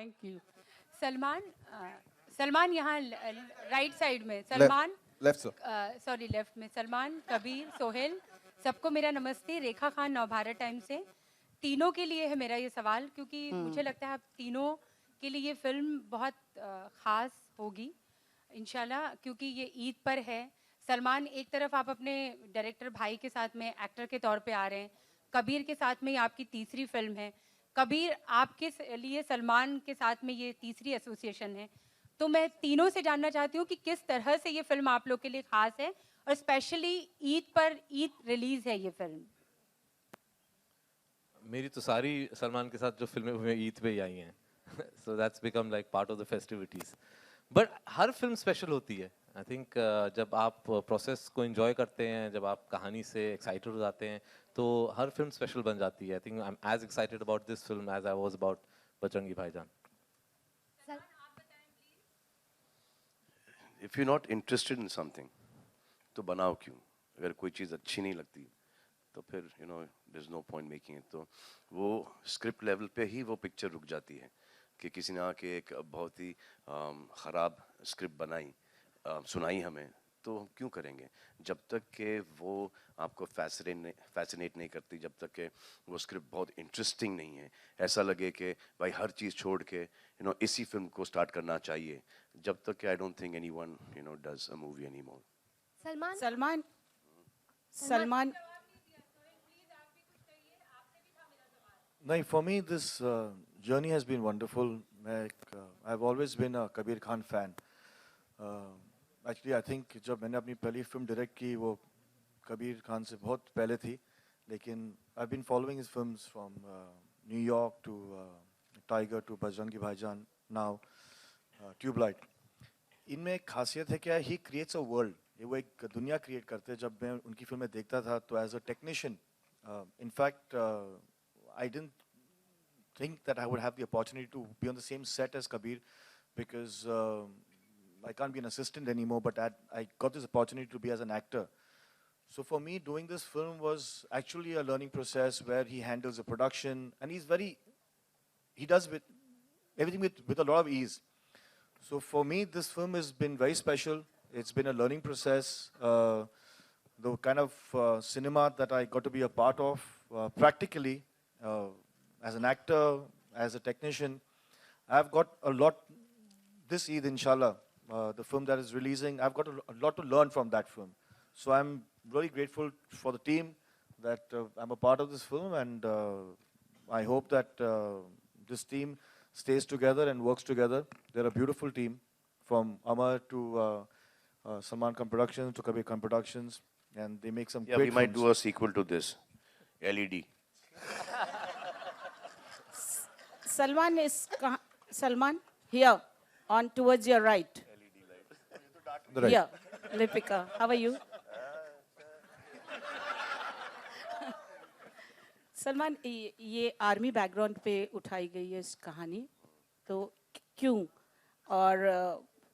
Thank you. Salman Salman यहाँ right side में, Salman left sir, sorry left में, सलमान, कबीर, सोहेल, सबको मेरा नमस्ते। रेखा खान, नवभारत टाइम से। तीनों के लिए है मेरा ये सवाल, क्योंकि मुझे लगता है आप तीनों के लिए ये फिल्म बहुत ख़ास होगी इंशाल्लाह, क्योंकि ये ईद पर है। सलमान, एक तरफ आप अपने डायरेक्टर भाई के साथ में एक्टर के तौर पे आ रहे हैं, कबीर के साथ में ये आपकी तीसरी फिल्म है। कबीर, आपके लिए सलमान के साथ में ये तीसरी एसोसिएशन है, तो मैं तीनों से जानना चाहती हूँ कि किस तरह से ये फिल्म आप लोग के लिए ख़ास है, और स्पेशली ईद पर, ईद रिलीज़ है ये फिल्म। मेरी तो सारी सलमान के साथ जो फिल्में हुई हैं ईद पे ही आई हैं, so that's become like part of the festivities. But her film special होती है। आई थिंक जब आप प्रोसेस को एंजॉय करते हैं, जब आप कहानी से एक्साइटेड हो जाते हैं, तो हर फिल्म स्पेशल बन जाती है। I think I am as excited about this film as I was about Bajrangi Bhaijaan. If you not interested in something तो बनाओ क्यों? अगर कोई चीज़ अच्छी नहीं लगती तो फिर there is no point making it. तो वो स्क्रिप्ट लेवल पे ही वो पिक्चर रुक जाती है कि किसी ने आके एक बहुत ही ख़राब स्क्रिप्ट बनाई, सुनाई हमें, तो हम क्यों करेंगे? जब तक कि वो आपको फैसिनेट नहीं करती, जब तक कि वो स्क्रिप्ट बहुत इंटरेस्टिंग नहीं है, ऐसा लगे कि भाई हर चीज़ छोड़ के इसी फिल्म को स्टार्ट करना चाहिए, जब तक कि I don't think anyone does a movie anymore. Salman Salman Salman नहीं, for me this journey has been wonderful. I've always been a Kabir Khan fan. Actually, I think जब मैंने अपनी पहली फिल्म डायरेक्ट की वो कबीर खान से बहुत पहले थी, लेकिन I've been following his films from New York to Tiger to Bajrangi भाईजान, now Tubelight. इनमें एक खासियत है क्या, he creates a world. ये वो एक दुनिया क्रिएट करते हैं। जब मैं उनकी फिल्में देखता था तो as a technician, in fact I didn't think that I would have the opportunity to be on the same set as Kabir, because I can't be an assistant anymore, but I got this opportunity to be as an actor. So for me, doing this film was actually a learning process where he handles the production, and he does everything with a lot of ease. So for me, this film has been very special. It's been a learning process. The kind of cinema that I got to be a part of practically, as an actor, as a technician, I've got a lot this Eid, inshallah, the film that is releasing, I've got a lot to learn from that film. So I'm really grateful for the team that I'm a part of this film, and I hope that this team stays together and works together. They're a beautiful team, from Amar to Salman Khan Productions to Kabir Khan Productions, and they make some great films. We might do a sequel to this, LED. Salman is Salman here, on towards your right. The right. Here, Lipika, how are you? Salman, ये army background पे उठाई गई है इस कहानी, तो क्यों, और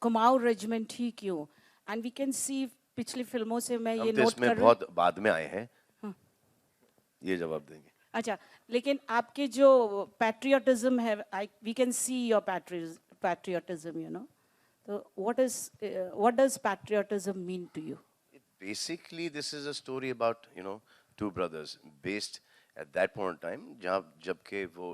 कुमाऊं रेजिमेंट ही क्यों? एंड वी कैन सी पिछली फिल्मों से मैं ये नोट कर रही हूँ, बहुत बाद में आए हैं, ये जवाब देंगे। अच्छा, लेकिन आपके जो पैट्रियटिज्म है, we can see your patriotism, तो what does patriotism mean to you? Basically, this is a story about two brothers based at that point in time, जब के वो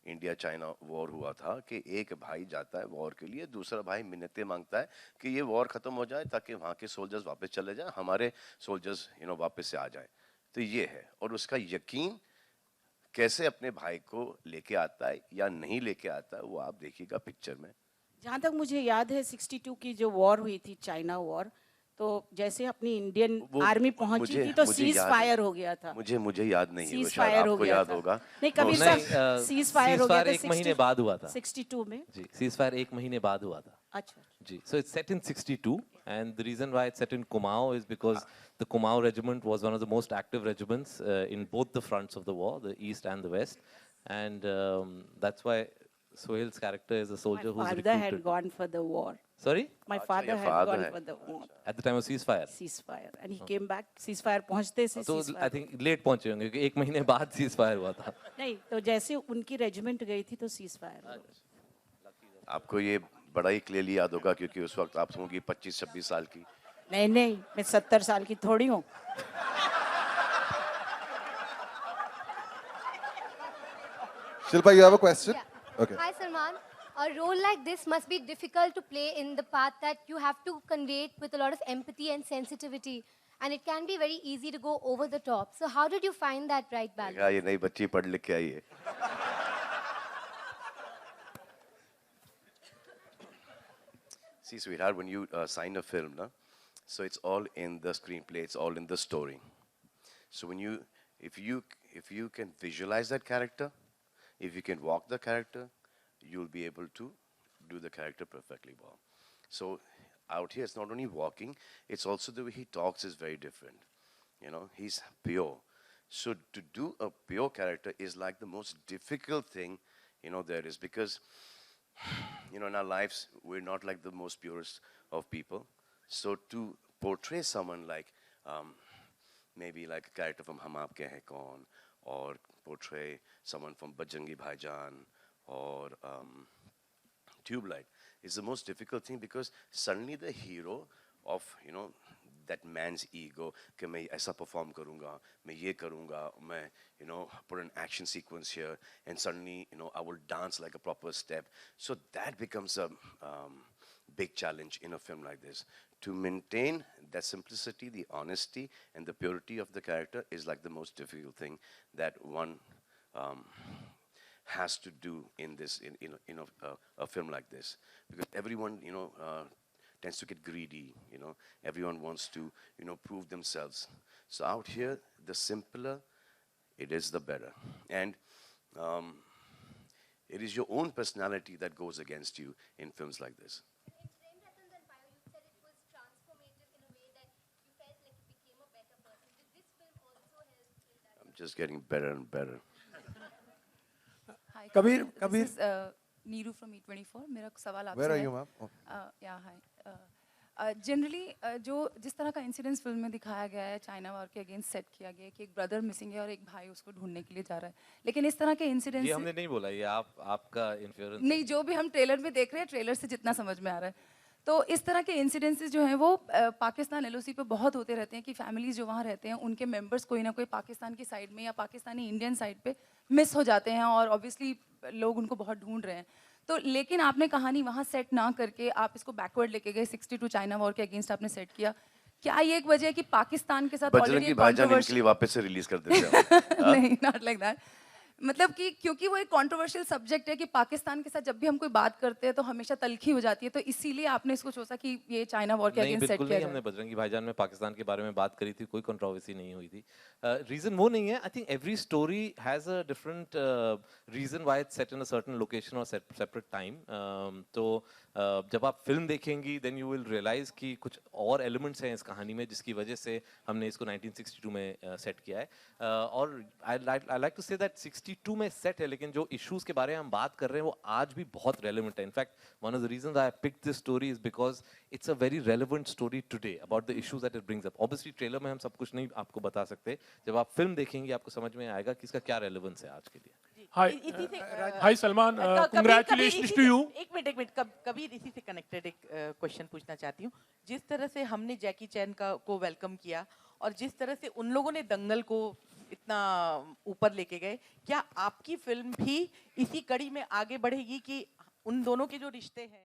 इंडिया चाइना वॉर हुआ था, कि एक भाई जाता है वॉर के लिए, दूसरा भाई मिन्नतें मांगता है कि ये वॉर खत्म हो जाए ताकि वहाँ के सोल्जर्स वापस चले जाएं, हमारे सोल्जर्स वापस से आ जाए। तो ये है, और उसका यकीन कैसे अपने भाई को लेके आता है या नहीं लेके आता है, वो आप देखिएगा पिक्चर में। जहाँ तक मुझे याद है 62 की जो वॉर हुई थी, चाइना वॉर, तो जैसे अपनी इंडियन आर्मी पहुंची थी तो सीज फायर हो गया था। मुझे याद नहीं है, वो सीज शायद फायर हो आपको गया याद था। होगा। नहीं, कबीर साहब, सीज फायर हो गया था 1 महीने बाद हुआ था 62 में जी, सीज फायर 1 महीने बाद हुआ था। अच्छा जी, so it's set in 62, and the reason why it's set in Kumaon is because the Kumaon regiment was one of the most active regiments in both the fronts of the war, the east and the west, and that's why Sohail's character is a soldier who's recruited. My father had gone for the war. Sorry? My father had gone for the war. At the time of ceasefire? Ceasefire. And he came back, ceasefire पहुंचते से तो ceasefire. I think late पहुंचे होंगे क्योंकि 1 महीने बाद ceasefire हुआ था। नहीं, तो जैसे उनकी रेजिमेंट गई थी तो ceasefire हुआ। आपको ये बड़ा ही क्लियरली याद होगा क्योंकि उस वक्त आप होंगी 25-26 साल की। नहीं नहीं, मैं 70 साल की थोड़ी हूँ। Shilpa, you have a question? Yeah. Okay. Hi, Salman. A role like this must be difficult to play in the part that you have to convey it with a lot of empathy and sensitivity. And it can be very easy to go over the top. So how did you find that right balance? देखा, ये नई बच्ची पढ़ लिख के आई है। See, sweetheart, when you sign a film, na, so it's all in the screenplay, it's all in the story. So if you can visualize that character, if you can walk the character, you'll be able to do the character perfectly well. So out here, it's not only walking, it's also the way he talks is very different. You know, he's pure. So to do a pure character is like the most difficult thing, you know, there is, because you know, in our lives, we're not like the most purest of people. So to portray someone like, maybe like a character from Hum Aapke Hain Kaun, or portray someone from Bajrangi Bhaijaan, or Tube Light, is the most difficult thing, because suddenly the hero of, you know, that man's ego, कि मैं ऐसा perform करूँगा, मैं ये करूँगा, मैं, you know, put an action sequence here, and suddenly, you know, I will dance like a proper step. So that becomes a big challenge in a film like this. To maintain that simplicity, the honesty, and the purity of the character is like the most difficult thing that one has to do in this, in a film like this, because everyone, you know, tends to get greedy, you know, everyone wants to, you know, prove themselves. So out here, the simpler it is, the better. And it is your own personality that goes against you in films like this. In Prem Ratan Dhan Payo, you said it was transformative in a way that you felt like you became a better person. Did this film also help in that? I'm just getting better and better. Hi, Kabir, This Kabir. is Neeru from E24. मेरा सवाल आपसे Where are है। you, ma'am? Oh. Yeah, hi. Generally जो जिस तरह का incidence film में दिखाया गया है, चाइना वॉर के अगेंस्ट सेट किया गया है कि एक ब्रदर मिसिंग है और एक भाई उसको ढूंढने के लिए जा रहा है, लेकिन इस तरह के इंसिडेंस ये हमने नहीं बोला, ये आपका इन्फ्लुएंस नहीं, जो भी हम ट्रेलर में देख रहे हैं, ट्रेलर से जितना समझ में आ रहा है, तो इस तरह के इंसिडेंसेस जो हैं वो पाकिस्तान एलओसी पे बहुत होते रहते हैं कि फैमिलीज जो वहाँ रहते हैं उनके मेंबर्स कोई ना कोई पाकिस्तान की साइड में या पाकिस्तानी इंडियन साइड पे मिस हो जाते हैं, और ऑब्वियसली लोग उनको बहुत ढूंढ रहे हैं। तो लेकिन आपने कहानी वहाँ सेट ना करके आप इसको बैकवर्ड लेके गए, 62 चाइना वॉर के अगेंस्ट आपने सेट किया। क्या ये एक वजह है कि पाकिस्तान के साथ बजरंगी भाईजान इनके लिए वापस से रिलीज कर देते हैं। नहीं, नॉट लाइक दैट। मतलब कि क्योंकि वो एक कंट्रोवर्शियल सब्जेक्ट है कि पाकिस्तान के साथ जब भी हम कोई बात करते हैं तो हमेशा तलखी हो जाती है, तो इसीलिए आपने इसको सोचा कि ये चाइना वॉर के नहीं, अगेंस्ट सेट बिल्कुल किया नहीं, हमने जाए। बजरंगी भाईजान में पाकिस्तान के बारे में बात करी थी, कोई कंट्रोवर्सी नहीं हुई थी। रीजन वो नहीं है, I think every story has a different reason why it's set in a certain location और सेपरेट टाइम। तो जब आप फिल्म देखेंगी देन यू विल रियलाइज कि कुछ और एलिमेंट्स हैं इस कहानी में जिसकी वजह से हमने इसको 1962 में सेट किया है। और I like to say that 62 में सेट है, लेकिन जो इश्यूज के बारे में हम बात कर रहे हैं वो आज भी बहुत रेलेवेंट है। In fact one of the reasons I picked this story is because it's a very relevant story today about the issues that it brings up. Obviously trailer में हम सब कुछ नहीं आपको बता सकते, जब आप फिल्म देखेंगे आपको समझ में आएगा कि इसका क्या रेलेवेंस है आज के लिए। हाय सलमान, कांग्रेचुलेशंस टू यू। एक मिनट कबीर, इसी से कनेक्टेड एक क्वेश्चन पूछना चाहती हूँ। जिस तरह से हमने जैकी चैन को वेलकम किया और जिस तरह से उन लोगों ने दंगल को इतना ऊपर लेके गए, क्या आपकी फिल्म भी इसी कड़ी में आगे बढ़ेगी कि उन दोनों के जो रिश्ते हैं